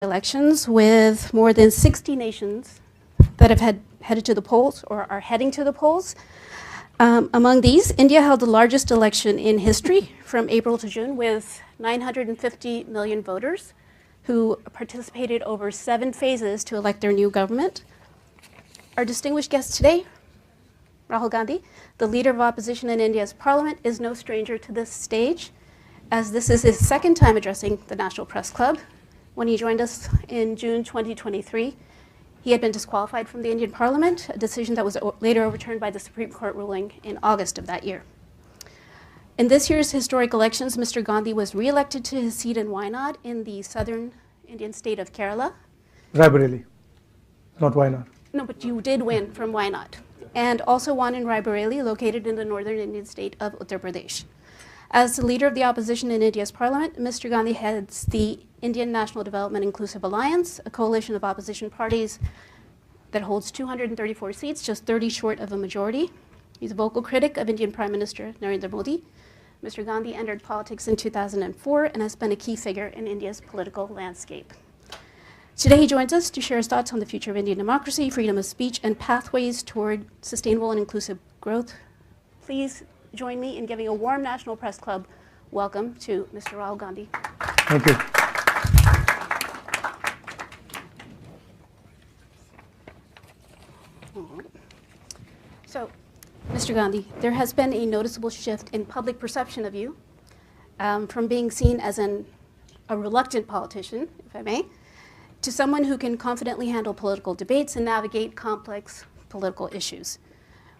elections with more than 60 nations that have headed to the polls or are heading to the polls. Among these, India held the largest election in history from April to June with 950 million voters who participated over 7 phases to elect their new government. Our distinguished guest today, Rahul Gandhi, the leader of opposition in India's parliament, is no stranger to this stage, as this is his second time addressing the National Press Club. When he joined us in June 2023, he had been disqualified from the Indian Parliament, a decision that was later overturned by the Supreme Court ruling in August of that year. In this year's historic elections, Mr. Gandhi was re-elected to his seat in Wayanad in the southern Indian state of Kerala. Raebareli, not Wayanad. No, but you did win from Wayanad, and also won in Raebareli, located in the northern Indian state of Uttar Pradesh. As the leader of the opposition in India's parliament, Mr. Gandhi heads the Indian National Development Inclusive Alliance, a coalition of opposition parties that holds 234 seats, just 30 short of a majority. He's a vocal critic of Indian Prime Minister Narendra Modi. Mr. Gandhi entered politics in 2004 and has been a key figure in India's political landscape. Today he joins us to share his thoughts on the future of Indian democracy, freedom of speech, and pathways toward sustainable and inclusive growth. Please join me in giving a warm National Press Club welcome to Mr. Rahul Gandhi. Thank you. So, Mr. Gandhi, there has been a noticeable shift in public perception of you, from being seen as a reluctant politician, if I may, to someone who can confidently handle political debates and navigate complex political issues.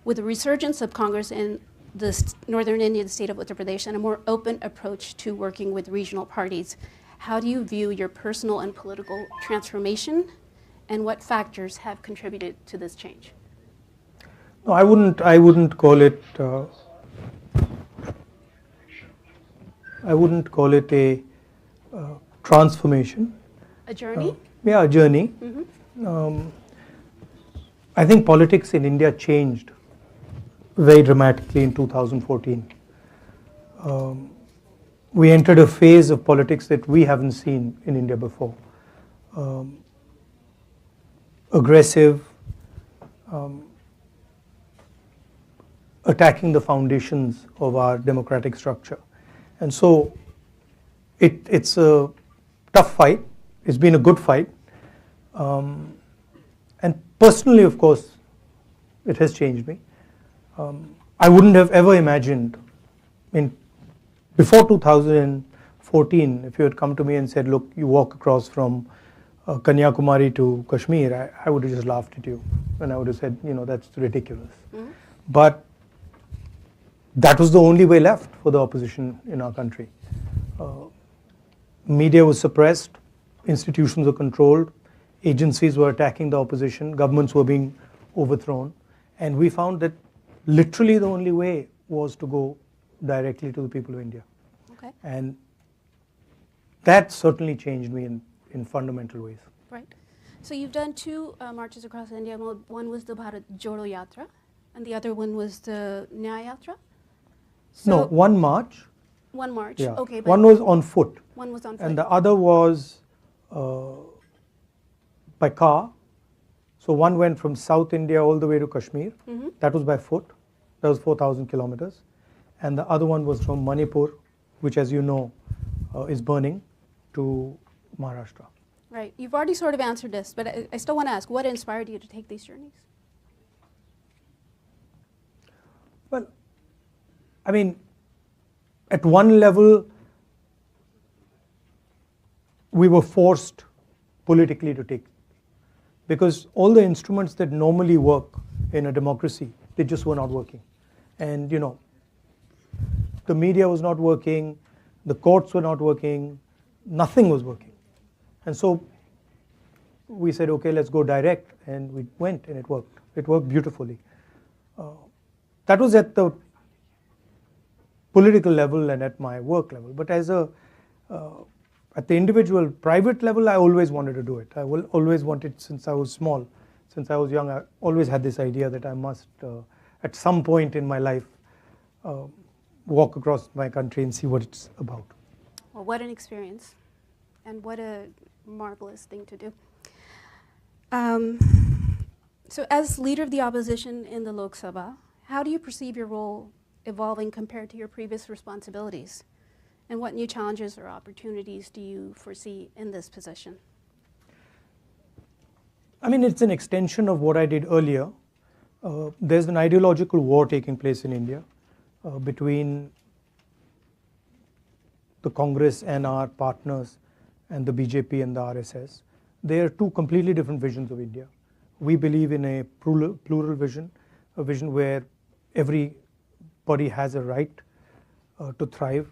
With the resurgence of Congress in the northern Indian state of Uttar Pradesh and a more open approach to working with regional parties, how do you view your personal and political transformation, and what factors have contributed to this change? No, I wouldn't call it. I wouldn't call it a transformation. A journey? Yeah, a journey. Mm-hmm. I think politics in India changed very dramatically in 2014. We entered a phase of politics that we haven't seen in India before. Aggressive, attacking the foundations of our democratic structure. And so it's a tough fight. It's been a good fight. And personally, of course, it has changed me. I wouldn't have ever imagined before 2014, if you had come to me and said, look, you walk across from Kanyakumari to Kashmir, I would have just laughed at you. And I would have said, that's ridiculous. Mm-hmm. But that was the only way left for the opposition in our country. Media was suppressed, institutions were controlled, agencies were attacking the opposition, governments were being overthrown. And we found that literally the only way was to go directly to the people of India. Okay. And that certainly changed me in fundamental ways. Right. So you've done 2 marches across India. One was the Bharat Jodo Yatra, and the other one was the Nyaya Yatra? So No, one march. One march, Yeah. okay. One was on foot. One was on foot. And the other was by car. So one went from South India all the way to Kashmir. Mm-hmm. That was by foot. That was 4,000 kilometers. And the other one was from Manipur, which, as you know, is burning, to Maharashtra. Right. You've already sort of answered this, but I still want to ask, what inspired you to take these journeys? Well, I mean, at one level, we were forced politically to take, because all the instruments that normally work in a democracy, they just were not working. And, the media was not working, the courts were not working, nothing was working. And so we said, okay, let's go direct, and we went, and it worked. It worked beautifully. That was at the political level and at my work level. But at the individual, private level, I always wanted to do it. I always wanted, since I was small, since I was young, I always had this idea that I must, at some point in my life, walk across my country and see what it's about. Well, what an experience. And what marvelous thing to do. So as leader of the opposition in the Lok Sabha, how do you perceive your role evolving compared to your previous responsibilities? And what new challenges or opportunities do you foresee in this position? I mean, it's an extension of what I did earlier. There's an ideological war taking place in India between the Congress and our partners and the BJP and the RSS. They are two completely different visions of India. We believe in a plural vision, a vision where everybody has a right to thrive.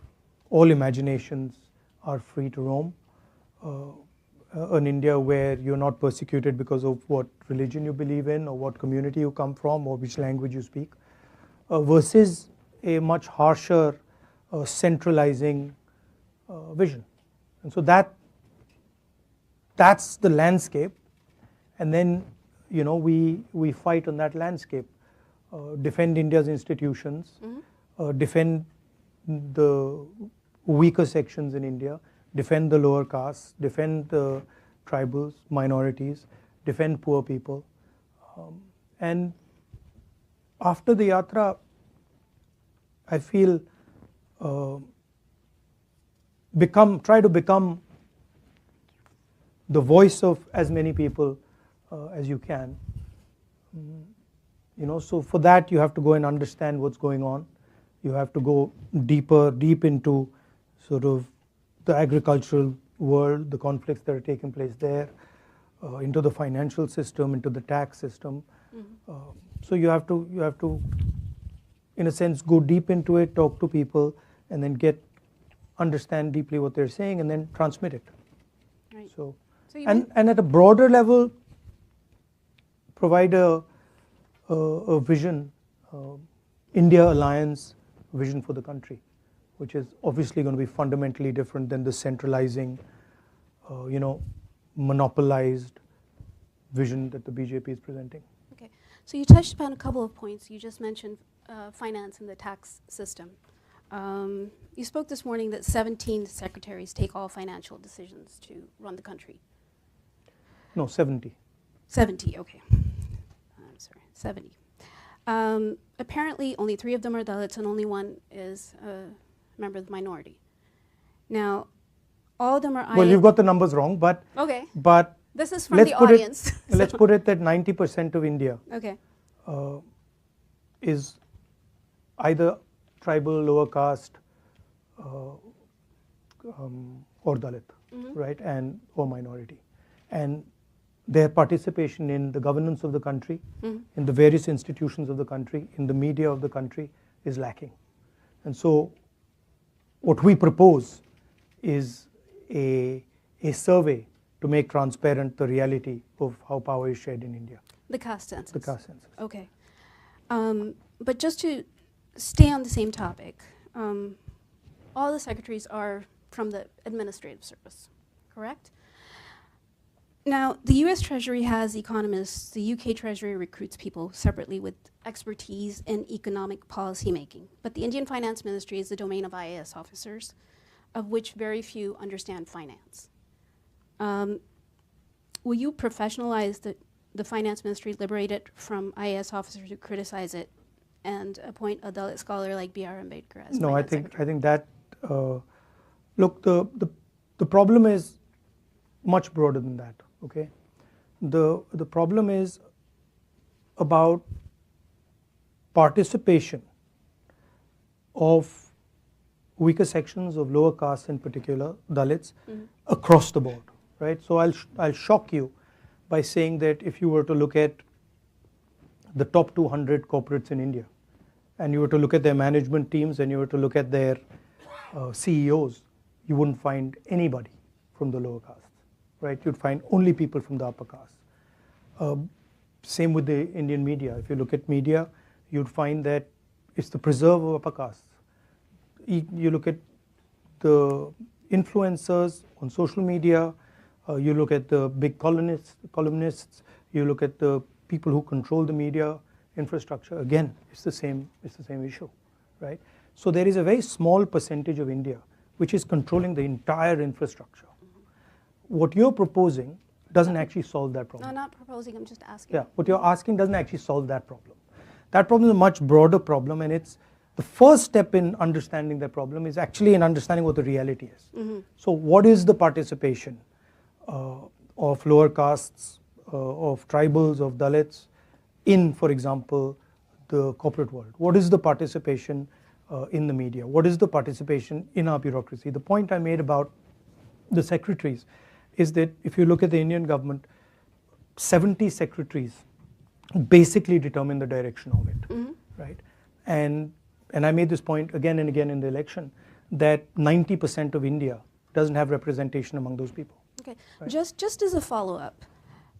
All imaginations are free to roam. An India where you're not persecuted because of what religion you believe in or what community you come from or which language you speak, versus a much harsher, centralizing vision. And so that's the landscape. And then, you know, we fight on that landscape, defend India's institutions, defend the weaker sections in India, defend the lower castes, defend the tribals, minorities, defend poor people. And after the Yatra, I feel try to become the voice of as many people as you can. You know, so for that you have to go and understand what's going on. You have to go deep into sort of the agricultural world, the conflicts that are taking place there, into the financial system, into the tax system. So you have to, in a sense, go deep into it, talk to people, and then understand deeply what they're saying, and then transmit it. Right. So and at a broader level, provide a vision, India Alliance vision for the country, which is obviously going to be fundamentally different than the centralizing, monopolized vision that the BJP is presenting. Okay, so you touched upon a couple of points. You just mentioned finance and the tax system. You spoke this morning that 17 secretaries take all financial decisions to run the country. No, 70. 70, okay. I'm sorry, 70. Apparently, only 3 of them are Dalits and only 1 is a member of the minority. Now, all of them are... Well, you've got the numbers wrong, but... Okay. But this is from the audience. Let's put it that 90% of India okay. is either tribal, lower caste, or Dalit, right, or minority. And their participation in the governance of the country, in the various institutions of the country, in the media of the country is lacking. And so what we propose is a survey to make transparent the reality of how power is shared in India. The caste census. The caste census. Okay. But just to stay on the same topic, all the secretaries are from the administrative service, correct? Now, the US Treasury has economists, the UK Treasury recruits people separately with expertise in economic policy making. But the Indian Finance Ministry is the domain of IAS officers, of which very few understand finance. Will you professionalize the Finance Ministry, liberate it from IAS officers who criticize it, and appoint a Dalit scholar like B.R. Ambedkar as No, I Finance think that, look, the problem is much broader than that. Okay, the problem is about participation of weaker sections of lower castes, in particular Dalits, across the board, right? So I'll shock you by saying that if you were to look at the top 200 corporates in India, and you were to look at their management teams, and you were to look at their CEOs, you wouldn't find anybody from the lower castes. Right, you'd find only people from the upper caste. Same with the Indian media. If you look at media, you'd find that it's the preserve of upper castes. You look at the influencers on social media, you look at the big columnists, you look at the people who control the media infrastructure. Again, it's the same issue, right? So there is a very small percentage of India which is controlling the entire infrastructure. what you're proposing doesn't actually solve that problem. No, not proposing, I'm just asking. Yeah, what you're asking doesn't actually solve that problem. That problem is a much broader problem, and it's the first step in understanding that problem is actually in understanding what the reality is. So what is the participation of lower castes, of tribals, of Dalits in, for example, the corporate world? What is the participation in the media? What is the participation in our bureaucracy? The point I made about the secretaries is that if you look at the Indian government, 70 secretaries basically determine the direction of it, right? And I made this point again and again in the election that 90% of India doesn't have representation among those people. Okay, Right. just as a follow-up,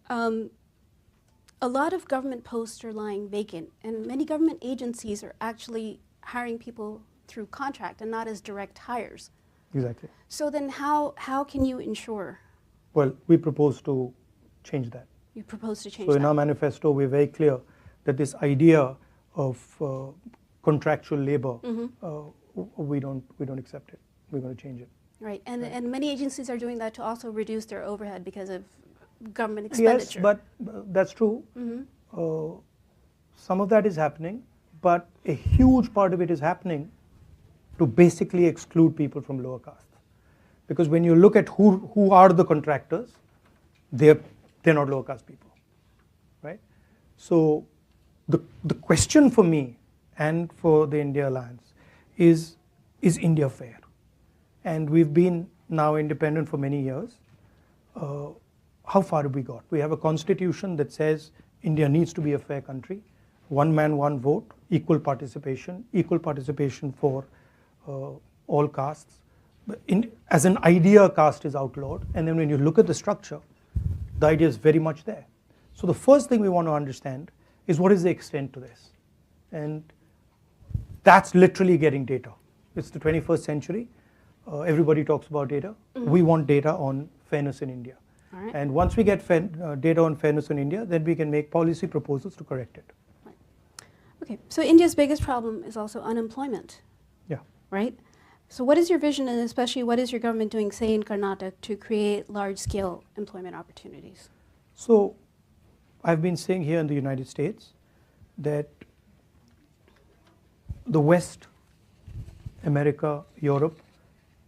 a lot of government posts are lying vacant, and many government agencies are actually hiring people through contract and not as direct hires. Exactly. So then how can you ensure Well, we propose to change that. you propose to change So in that? our manifesto, we're very clear that this idea of contractual labor, we don't accept it. We're going to change it. Right, and many agencies are doing that to also reduce their overhead because of government Yes, expenditure. but that's true. Some of that is happening, but a huge part of it is happening to basically exclude people from lower castes. Because when you look at who are the contractors, they're not lower caste people, right? So the question for me and for the India Alliance is India fair? And we've been now independent for many years. How far have we got? We have a constitution that says India needs to be a fair country. One man, one vote, equal participation for all castes. As an idea, caste is outlawed, and then when you look at the structure, the idea is very much there. So the first thing we want to understand is what is the extent to this? And that's literally getting data. It's the 21st century. Everybody talks about data. We want data on fairness in India. All right. And once we get data on fairness in India, then we can make policy proposals to correct it. Okay, so India's biggest problem is also unemployment, Yeah. right? So what is your vision, and especially what is your government doing, say in Karnataka, to create large-scale employment opportunities? So I've been saying here in the United States that the West, America, Europe,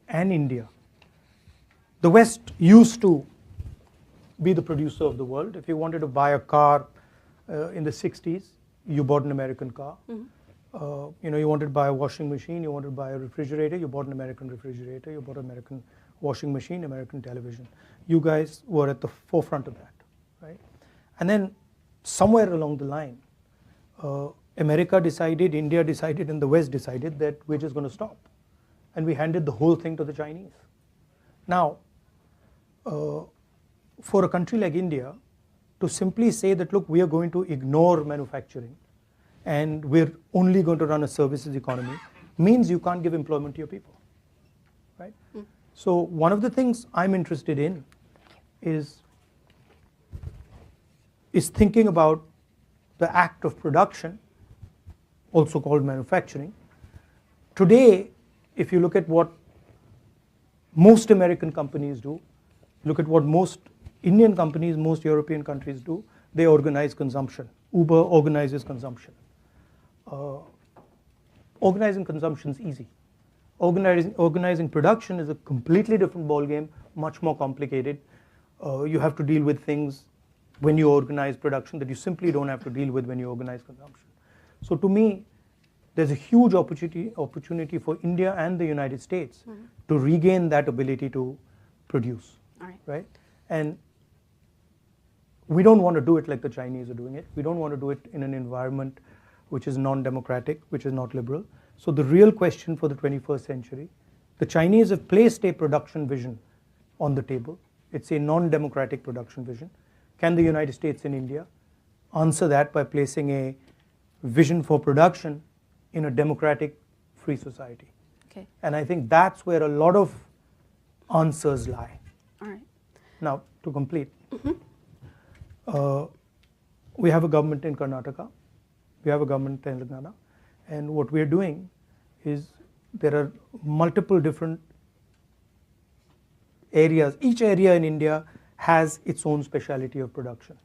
and India, the West used to be the producer of the world. If you wanted to buy a car in the 60s, you bought an American car. You wanted to buy a washing machine, you wanted to buy a refrigerator, you bought an American refrigerator, you bought an American washing machine, American television. You guys were at the forefront of that, right? And then somewhere along the line, America decided, India decided, and the West decided that we're just going to stop. And we handed the whole thing to the Chinese. Now, for a country like India, to simply say that, look, we are going to ignore manufacturing and we're only going to run a services economy means you can't give employment to your people, right? So one of the things I'm interested in is thinking about the act of production, also called manufacturing. Today, if you look at what most American companies do, look at what most Indian companies, most European countries do, they organize consumption. Uber organizes consumption. Organizing consumption is easy. Organizing production is a completely different ballgame, much more complicated. You have to deal with things when you organize production that you simply don't have to deal with when you organize consumption. So to me, there's a huge opportunity for India and the United States to regain that ability to produce, right? And we don't want to do it like the Chinese are doing it. We don't want to do it in an environment which is non-democratic, which is not liberal. So the real question for the 21st century, the Chinese have placed a production vision on the table. It's a non-democratic production vision. Can the United States and India answer that by placing a vision for production in a democratic, free society? Okay. And I think that's where a lot of answers lie. All right. Now, to complete, we have a government in Karnataka, we have a government in Telangana, and what we are doing is there are multiple different areas, each area in India has its own speciality of production,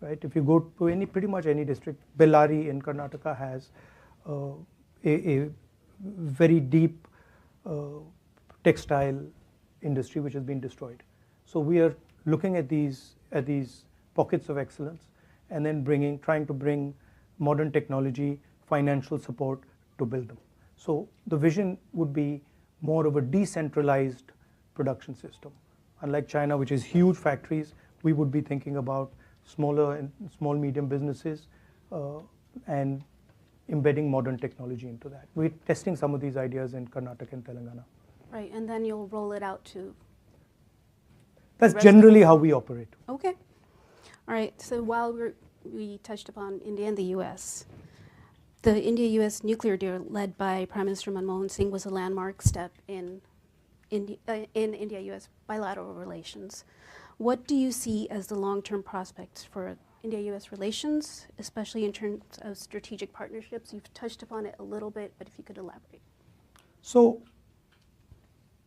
right? If you go to pretty much any district, Bellary in Karnataka has a very deep textile industry which has been destroyed. So we are looking at these pockets of excellence and then trying to bring modern technology, financial support to build them. So the vision would be more of a decentralized production system. Unlike China, which is huge factories, we would be thinking about smaller and small medium businesses and embedding modern technology into that. We're testing some of these ideas in Karnataka and Telangana. Right, and then you'll roll it out to. That's generally how we operate. Okay. All right, so while we touched upon India and the US, the India-US nuclear deal led by Prime Minister Manmohan Singh was a landmark step in India-US bilateral relations. What do you see as the long-term prospects for India-US relations, especially in terms of strategic partnerships? You've touched upon it a little bit, but if you could elaborate. So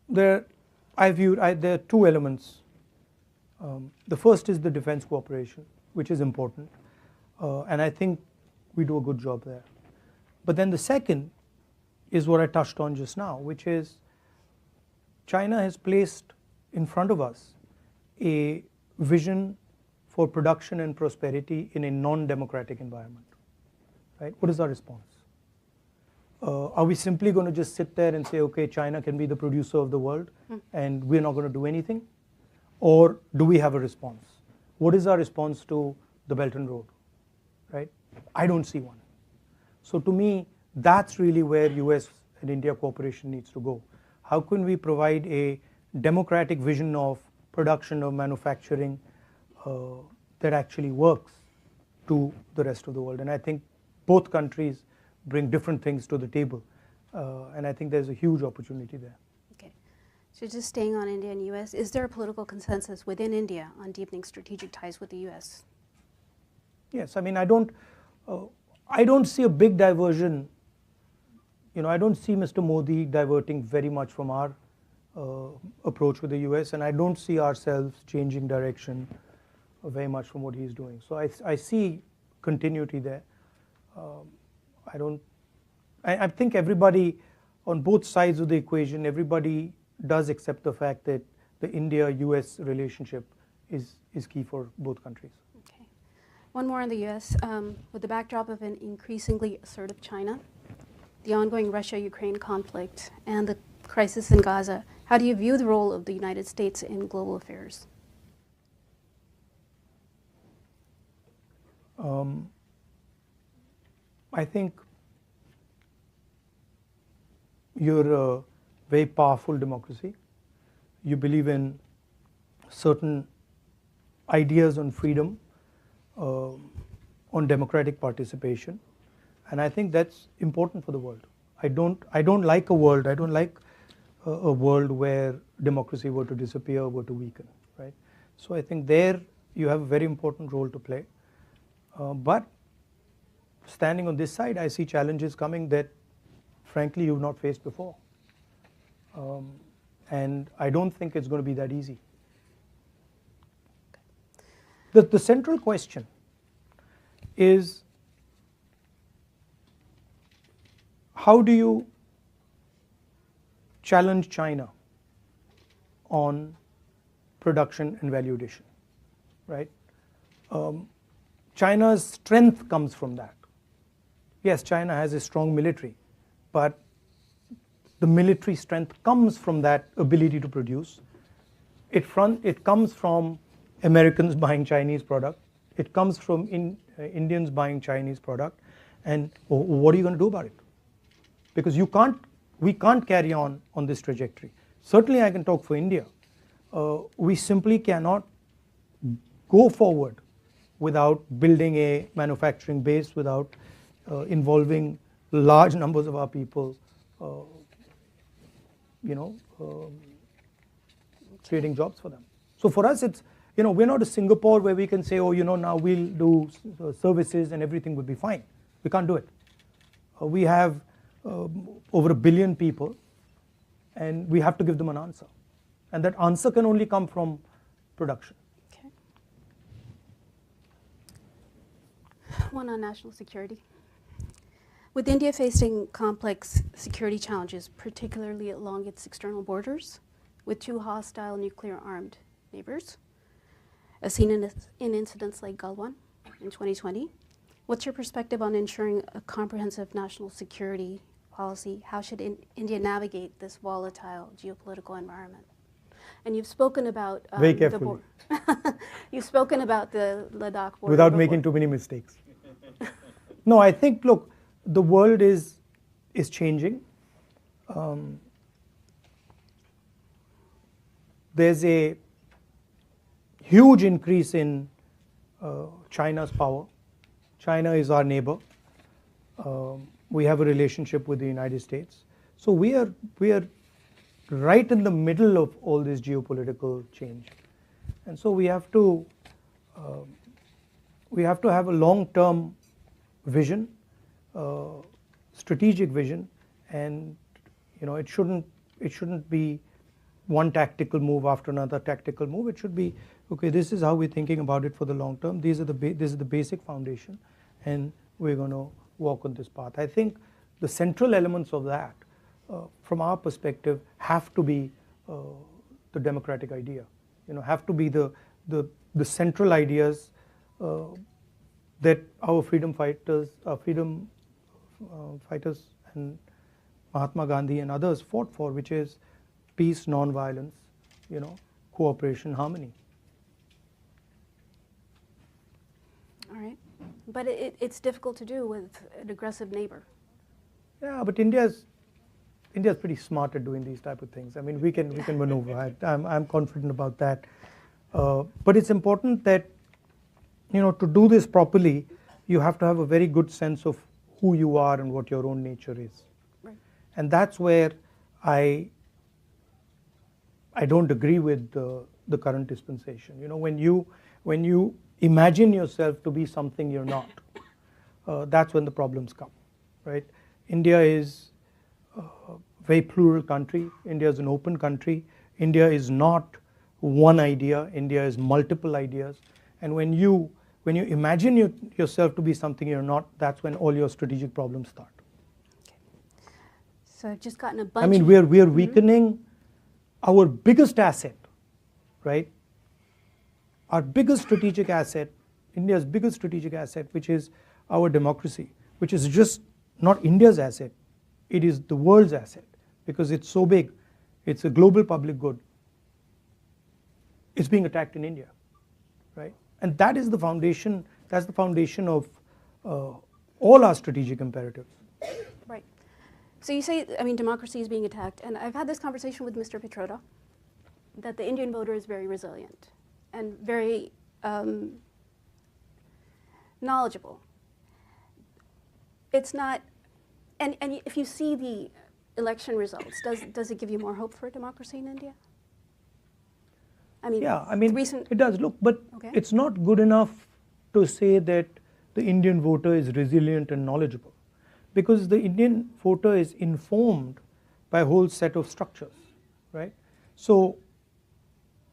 there are two elements. The first is the defense cooperation, which is important, and I think we do a good job there. But then the second is what I touched on just now, which is China has placed in front of us a vision for production and prosperity in a non-democratic environment. Right? What is our response? Are we simply going to just sit there and say, okay, China can be the producer of the world and we're not going to do anything? Or do we have a response? What is our response to the Belt and Road? Right? I don't see one. So to me, that's really where US and India cooperation needs to go. How can we provide a democratic vision of production or manufacturing that actually works to the rest of the world? And I think both countries bring different things to the table. And I think there's a huge opportunity there. Okay. So just staying on India and US, is there a political consensus within India on deepening strategic ties with the US? Yes, I mean, I don't see a big diversion. You know, I don't see Mr. Modi diverting very much from our approach with the US, and I don't see ourselves changing direction very much from what he's doing. So I see continuity there. I think everybody on both sides of the equation, everybody does accept the fact that the India-US relationship is key for both countries. Okay. One more on the US. With the backdrop of an increasingly assertive China, the ongoing Russia-Ukraine conflict, and the crisis in Gaza, how do you view the role of the United States in global affairs? I think you're a very powerful democracy. You believe in certain ideas on freedom, on democratic participation, and I think that's important for the world. I don't like a world where democracy were to disappear, were to weaken, right? So I think there you have a very important role to play. But standing on this side, I see challenges coming that, frankly, you've not faced before. And I don't think it's going to be that easy. The central question is, how do you challenge China on production and value addition, right? China's strength comes from that. Yes, China has a strong military, but the military strength comes from that ability to produce. It comes from Americans buying Chinese product. It comes from Indians buying Chinese product. And what are you going to do about it? Because we can't carry on this trajectory. Certainly I can talk for India. We simply cannot go forward without building a manufacturing base, without involving large numbers of our people, creating jobs for them. So for us, it's, we're not a Singapore where we can say, now we'll do services and everything will be fine. We can't do it. We have over 1 billion people, and we have to give them an answer. And that answer can only come from production. Okay. One on national security. With India facing complex security challenges, particularly along its external borders, with two hostile nuclear-armed neighbors, as seen in incidents like Galwan in 2020, what's your perspective on ensuring a comprehensive national security policy? How should India navigate this volatile geopolitical environment? And you've spoken about Very carefully. You've spoken about the Ladakh border Without before. making too many mistakes. No, I think, look, the world is changing. There's a huge increase in China's power. China is our neighbor. We have a relationship with the United States. So we are right in the middle of all this geopolitical change. And so we have to have a long-term vision, strategic vision, and it shouldn't be one tactical move after another tactical move. It should be, okay, this is how we're thinking about it for the long term. This is the basic foundation, and we're going to walk on this path. I think the central elements of that, from our perspective, have to be the democratic idea. Have to be the central ideas that our freedom fighters and Mahatma Gandhi and others fought for, which is peace, non-violence, cooperation, harmony. All right, but it's difficult to do with an aggressive neighbor. Yeah, but India's pretty smart at doing these type of things. I mean, we can maneuver. I'm confident about that. But it's important that to do this properly, you have to have a very good sense of who you are and what your own nature is. Right. And that's where I don't agree with the current dispensation. When you imagine yourself to be something you're not, that's when the problems come, right? India is a very plural country. India is an open country. India is not one idea. India is multiple ideas. And when you imagine yourself to be something you're not, that's when all your strategic problems start. Okay. So I've just gotten a bunch. I mean, we are weakening our biggest asset, right? Our biggest strategic asset, India's biggest strategic asset, which is our democracy, which is just not India's asset, it is the world's asset, because it's so big, it's a global public good. It's being attacked in India, right? And that is the foundation, that's the foundation of all our strategic imperatives. Right. So you say, democracy is being attacked, and I've had this conversation with Mr. Pitroda, that the Indian voter is very resilient and very knowledgeable. It's not, and if you see the election results, does it give you more hope for democracy in India? Yeah, it does. Look, but Okay. It's not good enough to say that the Indian voter is resilient and knowledgeable, because the Indian voter is informed by a whole set of structures, right? So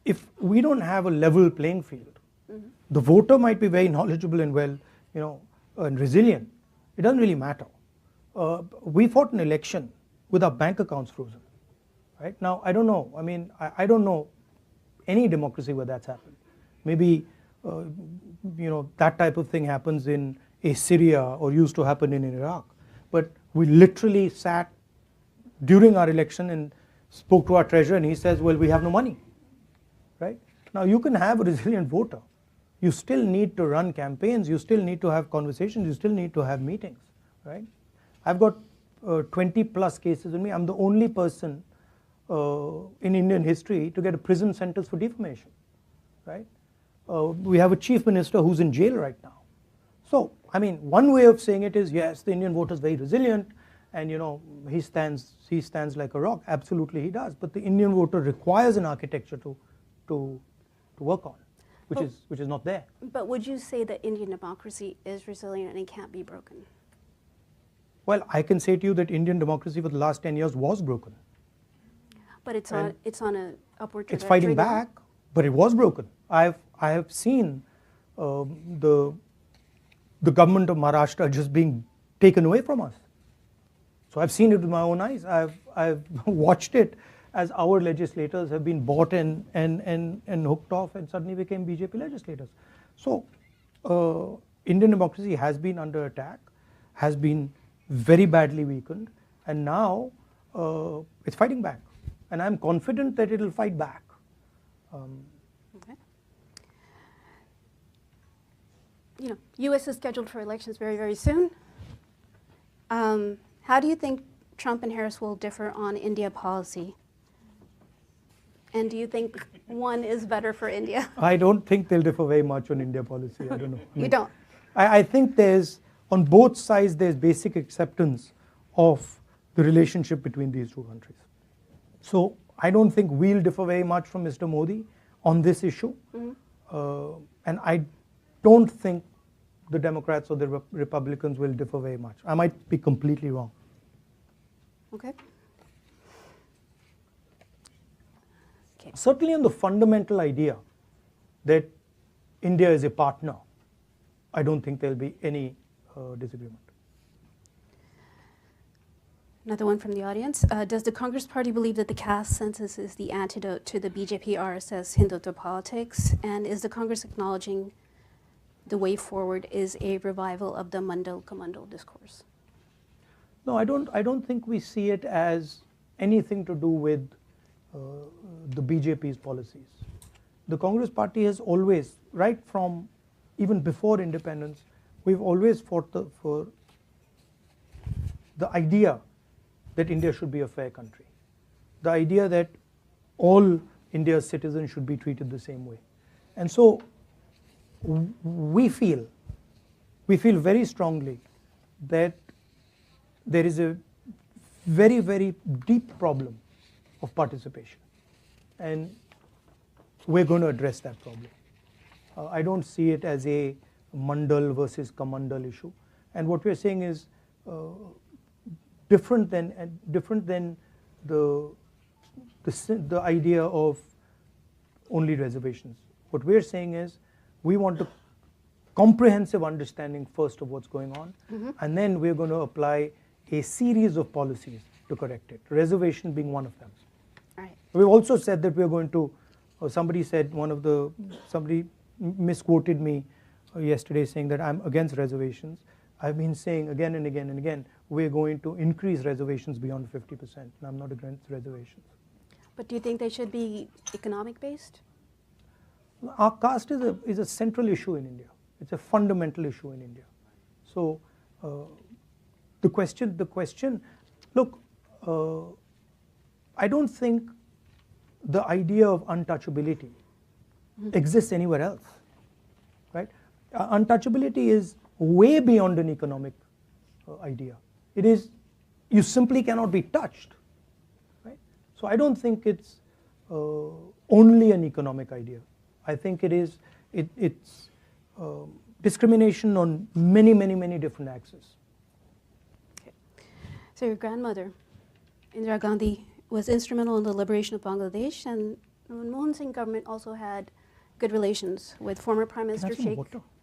if we don't have a level playing field, the voter might be very knowledgeable and and resilient. It doesn't really matter. We fought an election with our bank accounts frozen, right? Now, I don't know. I don't know any democracy where that's happened. Maybe that type of thing happens in Syria or used to happen in Iraq. But we literally sat during our election and spoke to our treasurer, and he says, well, we have no money, right? Now, you can have a resilient voter. You still need to run campaigns, you still need to have conversations, you still need to have meetings, right? I've got 20 plus cases with me. I'm the only person in Indian history to get a prison sentence for defamation, right? We have a chief minister who's in jail right now. So, one way of saying it is, yes, the Indian voter is very resilient, and he stands like a rock. Absolutely, he does. But the Indian voter requires an architecture to work on, which is not there. But would you say that Indian democracy is resilient and it can't be broken? Well, I can say to you that Indian democracy for the last 10 years was broken. But it's on a upward it's trajectory fighting now? back, but it was broken. I have seen the government of Maharashtra just being taken away from us. So I've seen it with my own eyes. I've watched it as our legislators have been bought and hooked off and suddenly became BJP legislators. So Indian democracy has been under attack, has been very badly weakened, and now it's fighting back. And I'm confident that it'll fight back. Okay. You know, U.S. is scheduled for elections very, very soon. How do you think Trump and Harris will differ on India policy? And do you think one is better for India? I don't think they'll differ very much on India policy. I don't know. You don't? I think there's, on both sides, there's basic acceptance of the relationship between these two countries. So I don't think we'll differ very much from Mr. Modi on this issue. And I don't think the Democrats or the Republicans will differ very much. I might be completely wrong. Okay. Certainly on the fundamental idea that India is a partner, I don't think there'll be any disagreement. Another one from the audience. Does the Congress Party believe that the caste census is the antidote to the BJP RSS Hindutva politics? And is the Congress acknowledging the way forward is a revival of the Mandal Kamandal discourse? No, I don't think we see it as anything to do with the BJP's policies. The Congress Party has always, right from even before independence, we've always fought for the idea that India should be a fair country. The idea that all India's citizens should be treated the same way. And so we feel very strongly that there is a very, very deep problem of participation. And we're going to address that problem. I don't see it as a Mandal versus Kamandal issue. And what we're saying is different than the idea of only reservations. What we're saying is we want a comprehensive understanding first of what's going on, and then we're going to apply a series of policies to correct it, reservation being one of them. Right. We've also said that we're going to, somebody misquoted me yesterday saying that I'm against reservations. I've been saying again and again and again, we're going to increase reservations beyond 50%, and I'm not against reservations. But do you think they should be economic based? Our caste is a central issue in India. It's a fundamental issue in India. So the question, look, I don't think the idea of untouchability exists anywhere else, right? Untouchability is way beyond an economic idea. It is, you simply cannot be touched, right? So I don't think it's only an economic idea. I think it's discrimination on many, many, many different axes. Okay. So your grandmother, Indira Gandhi, was instrumental in the liberation of Bangladesh, and the Manmohan Singh government also had good relations with former Prime Minister Sheikh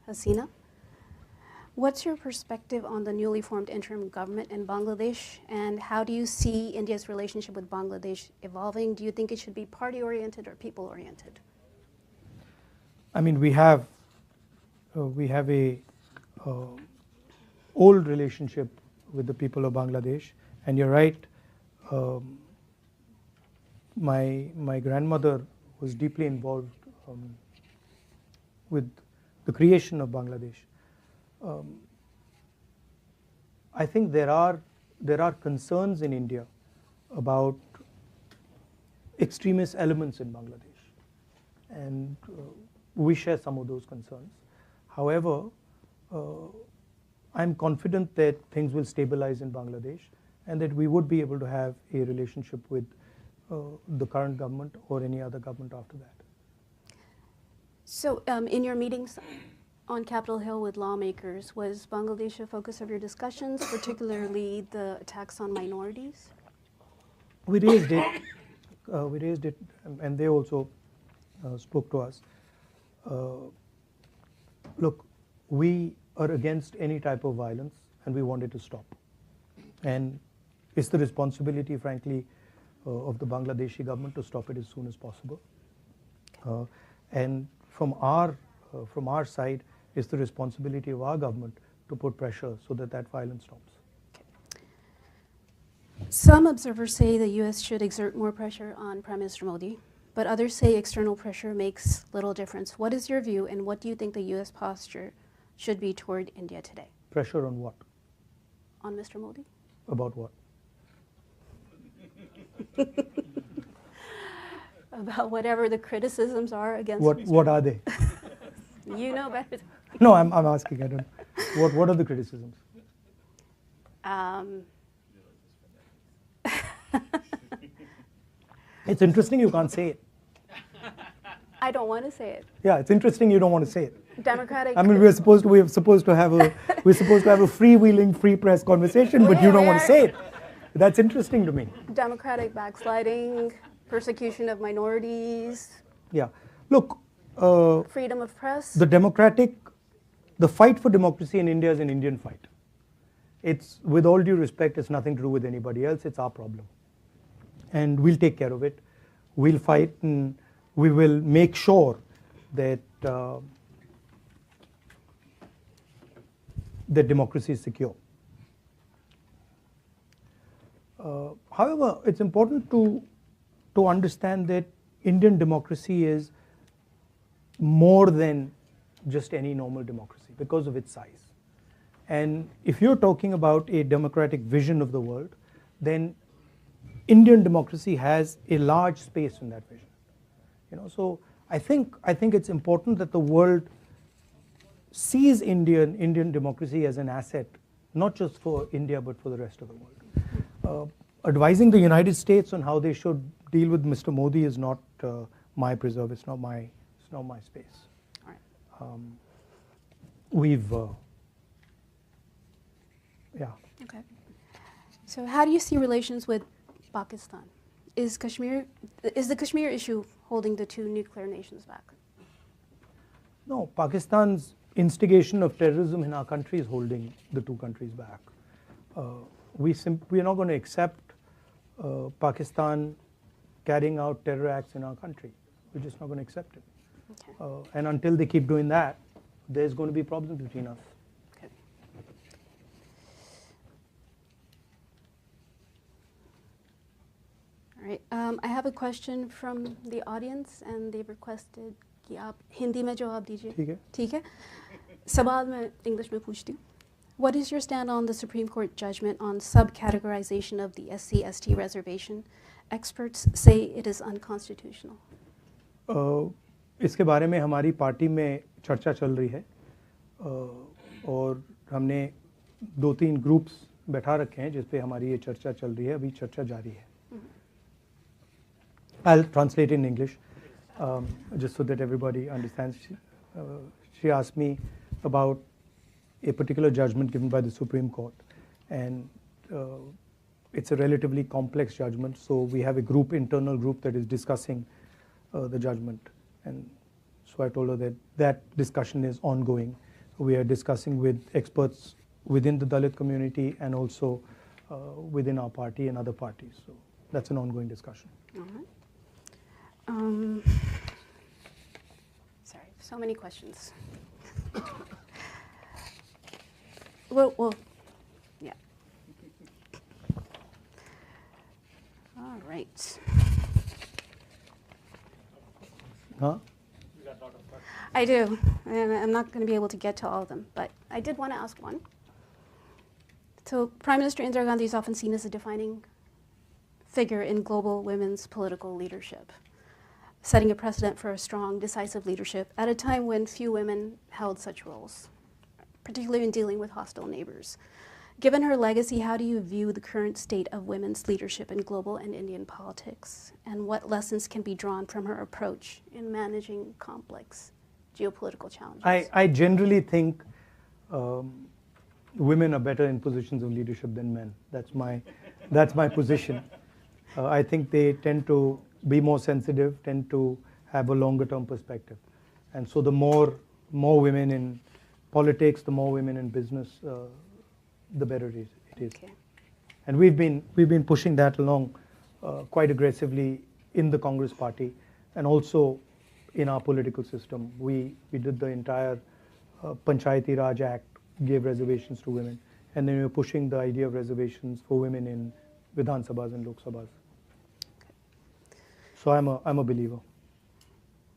Hasina. What's your perspective on the newly formed interim government in Bangladesh, and how do you see India's relationship with Bangladesh evolving? Do you think it should be party-oriented or people-oriented? I mean, we have a old relationship with the people of Bangladesh, and you're right. My grandmother was deeply involved with the creation of Bangladesh. I think there are concerns in India about extremist elements in Bangladesh, and we share some of those concerns. However, I'm confident that things will stabilize in Bangladesh and that we would be able to have a relationship with the current government or any other government after that. So in your meetings on Capitol Hill with lawmakers, was Bangladesh a focus of your discussions, particularly the attacks on minorities? We raised it. we raised it, and they also spoke to us. Look, we are against any type of violence, and we want it to stop. And it's the responsibility, frankly, of the Bangladeshi government to stop it as soon as possible. And from our side, it's the responsibility of our government to put pressure so that that violence stops. Some observers say the U.S. should exert more pressure on Prime Minister Modi, but others say external pressure makes little difference. What is your view, and what do you think the U.S. posture should be toward India today? Pressure on what? On Mr. Modi? About what? About whatever the criticisms are against What are they? You know better. No, I'm asking. I don't. What are the criticisms? It's interesting you can't say it. I don't want to say it. Yeah, it's interesting you don't want to say it. Democratic. I mean, we're supposed to have a freewheeling, free press conversation, but you don't want to say it. That's interesting to me. Democratic backsliding, persecution of minorities. Yeah, look. Freedom of press. The fight for democracy in India is an Indian fight. It's, with all due respect, it's nothing to do with anybody else. It's our problem, and we'll take care of it. We'll fight, and we will make sure that that democracy is secure. However, it's important to understand that Indian democracy is more than just any normal democracy because of its size. And if you're talking about a democratic vision of the world, then Indian democracy has a large space in that vision. So I think it's important that the world sees Indian democracy as an asset, not just for India but for the rest of the world. Advising the United States on how they should deal with Mr. Modi is not my preserve. It's not my space. All right. Yeah. Okay. So how do you see relations with Pakistan? Is the Kashmir issue holding the two nuclear nations back? No, Pakistan's instigation of terrorism in our country is holding the two countries back. We are not going to accept Pakistan carrying out terror acts in our country. We're just not going to accept it. Okay. And until they keep doing that, there's going to be problems between us. Okay. All right. I have a question from the audience, and they've requested कि आप हिंदी में जवाब दीजिए. ठीक है. ठीक है. सवाल मैं इंग्लिश में पूछती हूँ. What is your stand on the Supreme Court judgment on subcategorization of the SC/ST reservation? Experts say it is unconstitutional. इसके बारे में हमारी पार्टी में चर्चा चल रही है और हमने 2-3 ग्रुप्स बैठा रखे हैं जिस पे हमारी ये चर्चा चल रही है. अभी चर्चा जारी है. I'll translate in English just so that everybody understands. She asked me about a particular judgment given by the Supreme Court, and it's a relatively complex judgment, so we have a internal group that is discussing the judgment, and so I told her that discussion is ongoing. We are discussing with experts within the Dalit community and also within our party and other parties, so that's an ongoing discussion. Sorry, so many questions. Well, yeah. All right. Huh? I do, and I'm not going to be able to get to all of them, but I did want to ask one. So Prime Minister Indira Gandhi is often seen as a defining figure in global women's political leadership, setting a precedent for a strong, decisive leadership at a time when few women held such roles, particularly in dealing with hostile neighbors. Given her legacy, how do you view the current state of women's leadership in global and Indian politics? And what lessons can be drawn from her approach in managing complex geopolitical challenges? I generally think women are better in positions of leadership than men. That's my position. I think they tend to be more sensitive, tend to have a longer term perspective. And so the more women in politics, the more women in business, the better it is. Okay. And we've been pushing that along quite aggressively in the Congress Party, and also in our political system. We did the entire Panchayati Raj Act, gave reservations to women, and then we were pushing the idea of reservations for women in Vidhan Sabhas and Lok Sabhas. So I'm a believer.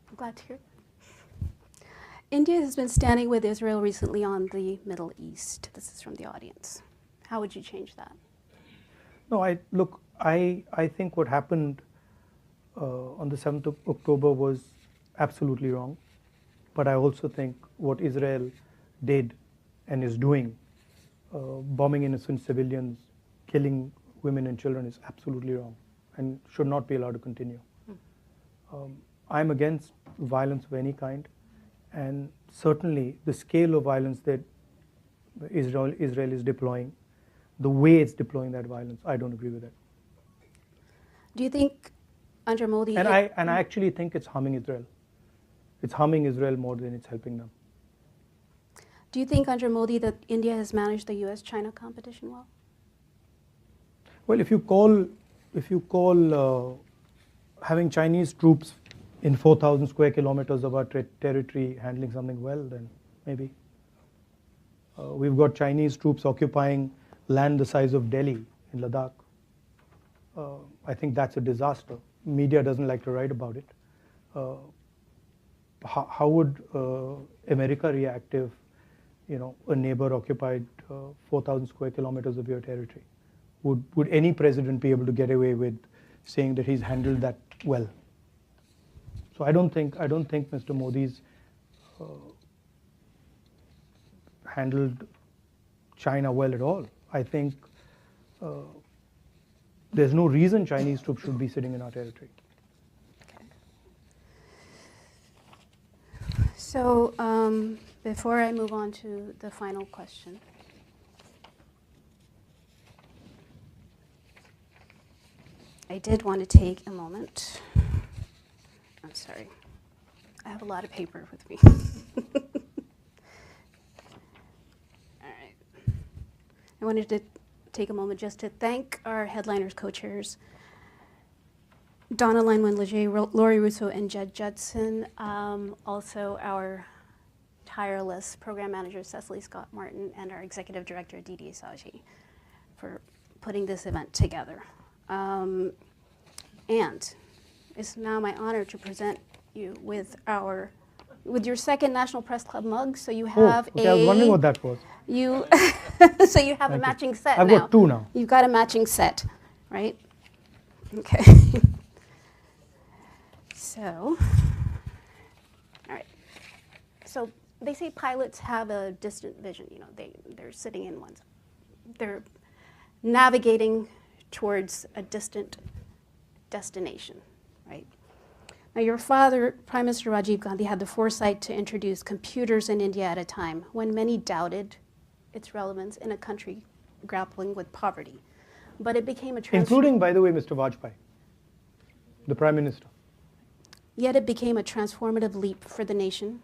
I'm glad to hear that. India has been standing with Israel recently on the Middle East. This is from the audience. How would you change that? No, I think what happened on the 7th of October was absolutely wrong. But I also think what Israel did and is doing, bombing innocent civilians, killing women and children, is absolutely wrong and should not be allowed to continue. I'm against violence of any kind, and certainly the scale of violence that Israel is deploying, the way it's deploying that violence, I don't agree with that. Do you think under Modi... And I actually think it's harming Israel. It's harming Israel more than it's helping them. Do you think under Modi that India has managed the US-China competition well? Well, if you call having Chinese troops in 4,000 square kilometers of our territory handling something well, then maybe. We've got Chinese troops occupying land the size of Delhi in Ladakh. I think that's a disaster. Media doesn't like to write about it. How would America react if, a neighbor occupied 4,000 square kilometers of your territory? Would any president be able to get away with saying that he's handled that well? So I don't think Mr. Modi's handled China well at all. I think there's no reason Chinese troops should be sitting in our territory. Okay. So before I move on to the final question, I did want to take a moment. I'm sorry. I have a lot of paper with me. All right. I wanted to take a moment just to thank our headliners, co-chairs, Donna Lanwin-Leger, Laurie Russo, and Jed Judson. Also our tireless program manager, Cecily Scott Martin, and our executive director, Didi Asaji, for putting this event together. And it's now my honor to present you with your second National Press Club mug. So you have I was wondering what that was. So you have a matching set I've now. got two now. You've got a matching set, right? Okay. So, all right. So they say pilots have a distant vision. They're sitting in one's, they're navigating towards a distant destination, right? Now, your father, Prime Minister Rajiv Gandhi, had the foresight to introduce computers in India at a time when many doubted its relevance in a country grappling with poverty. But it became including, by the way, Mr. Vajpayee, the Prime Minister. Yet it became a transformative leap for the nation.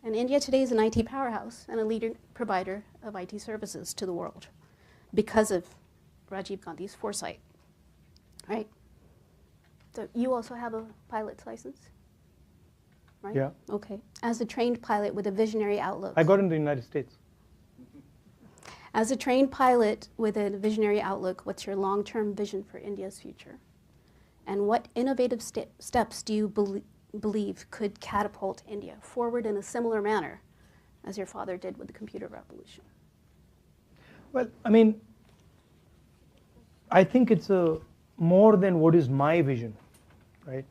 And India today is an IT powerhouse and a leading provider of IT services to the world because of Rajiv Gandhi's foresight, right? So you also have a pilot's license, right? Yeah. Okay. As a trained pilot with a visionary outlook. I got in the United States. As a trained pilot with a visionary outlook, what's your long-term vision for India's future? And what innovative steps do you believe could catapult India forward in a similar manner as your father did with the computer revolution? Well, I think it's more than what is my vision, right?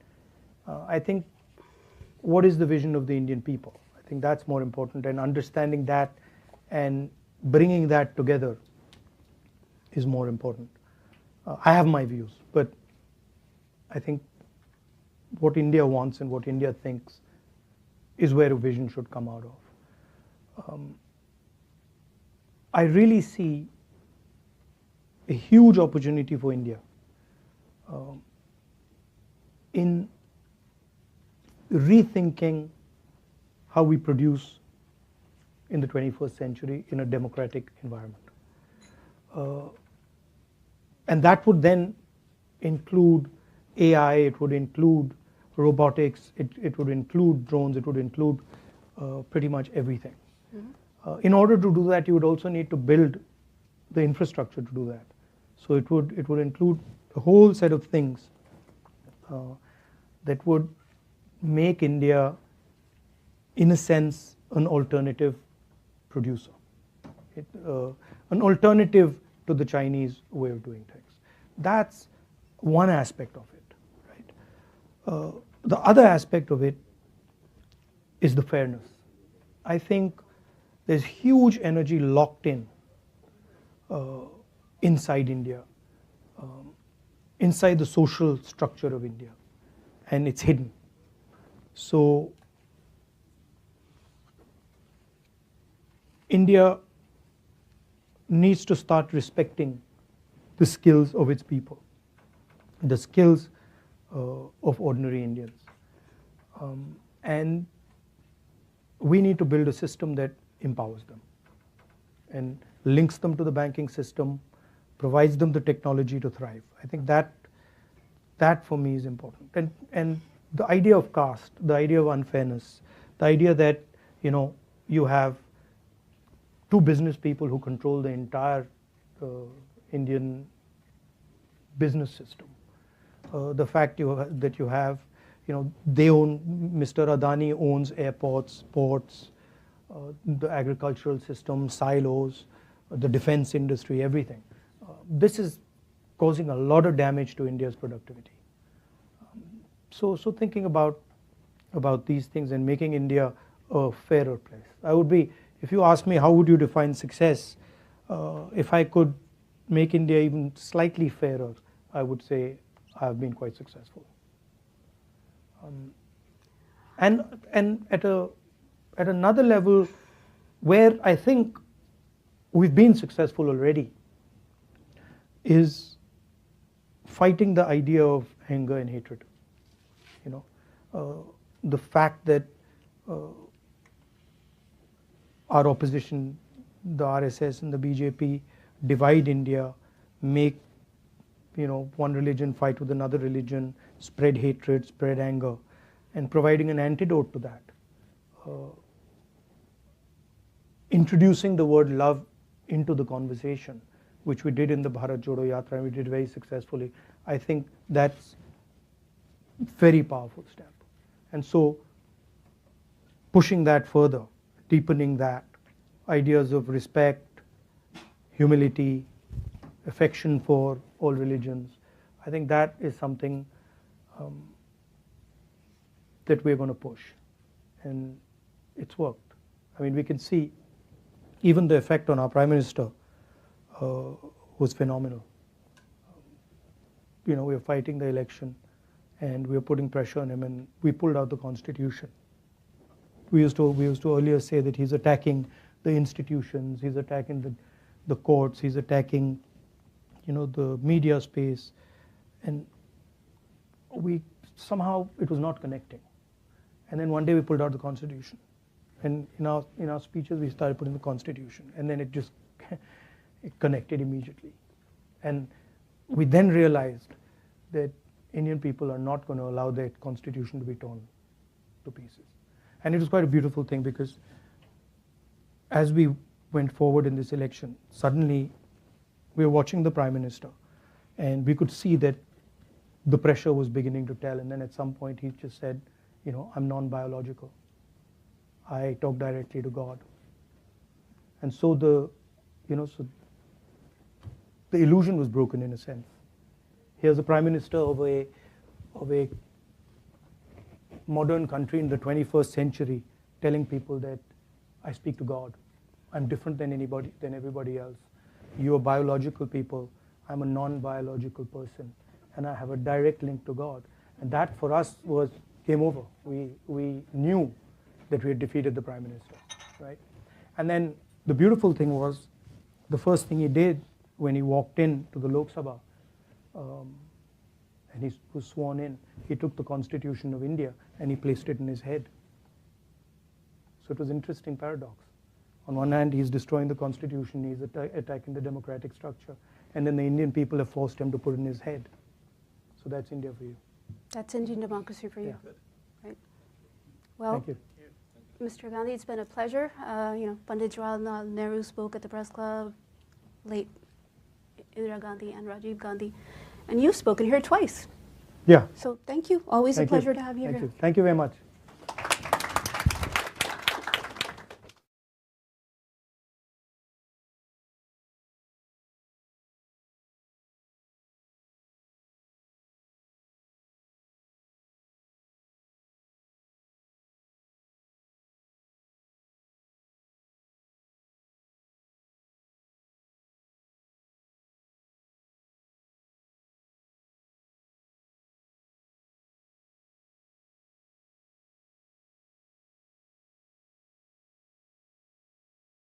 I think what is the vision of the Indian people? I think that's more important, and understanding that and bringing that together is more important. I have my views, but I think what India wants and what India thinks is where a vision should come out of. I really see a huge opportunity for India in rethinking how we produce in the 21st century in a democratic environment. And that would then include AI, it would include robotics, it would include drones, it would include pretty much everything. In order to do that, you would also need to build the infrastructure to do that. So it would include a whole set of things that would make India, in a sense, an alternative producer, an alternative to the Chinese way of doing things. That's one aspect of it, right? The other aspect of it is the fairness. I think there's huge energy locked in inside India, inside the social structure of India, and it's hidden. So India needs to start respecting the skills of its people, the skills of ordinary Indians. And we need to build a system that empowers them and links them to the banking system, provides them the technology to thrive. I think that for me is important. And the idea of caste, the idea of unfairness, the idea that you have two business people who control the entire Indian business system. The fact that you have, they own, Mr. Adani owns airports, ports, the agricultural system, silos, the defense industry, everything. This is causing a lot of damage to India's productivity. So thinking about these things and making India a fairer place. If you ask me how would you define success, if I could make India even slightly fairer, I would say I've been quite successful. And at another level, where I think we've been successful already, is fighting the idea of anger and hatred. The fact that our opposition, the RSS and the BJP, divide India, make one religion fight with another religion, spread hatred, spread anger, and providing an antidote to that. Introducing the word love into the conversation, which we did in the Bharat Jodo Yatra, and we did very successfully. I think that's a very powerful step. And so pushing that further, deepening that, ideas of respect, humility, affection for all religions, I think that is something that we're going to push. And it's worked. I mean, we can see even the effect on our Prime Minister was phenomenal. We were fighting the election and we were putting pressure on him, and we pulled out the Constitution. We used to earlier say that he's attacking the institutions, he's attacking the courts, he's attacking the media space, and somehow it was not connecting. And then one day we pulled out the Constitution, and in our speeches we started putting the Constitution, and then it just it connected immediately. And we then realized that Indian people are not going to allow their Constitution to be torn to pieces. And it was quite a beautiful thing, because as we went forward in this election, suddenly we were watching the Prime Minister, and we could see that the pressure was beginning to tell. And then at some point he just said, I'm non-biological. I talk directly to God. And so the illusion was broken in a sense. Here's the Prime Minister of a modern country in the 21st century telling people that I speak to God. I'm different than everybody else. You are biological people. I'm a non-biological person, and I have a direct link to God. And that for us was game over. We knew that we had defeated the Prime Minister, right? And then the beautiful thing was, the first thing he did when he walked in to the Lok Sabha, and he was sworn in, he took the Constitution of India and he placed it in his head. So it was an interesting paradox. On one hand, he's destroying the Constitution, he's attacking the democratic structure, and then the Indian people have forced him to put it in his head. So that's India for you. That's Indian democracy for you. Yeah. Right. Well, Thank you. Mr. Gandhi, it's been a pleasure. Pandit Jawaharlal Nehru spoke at the press club, late Indira Gandhi and Rajiv Gandhi, and you've spoken here twice. Yeah. So thank you. Always Thank a pleasure you. to have you Thank here. you. Thank you very much.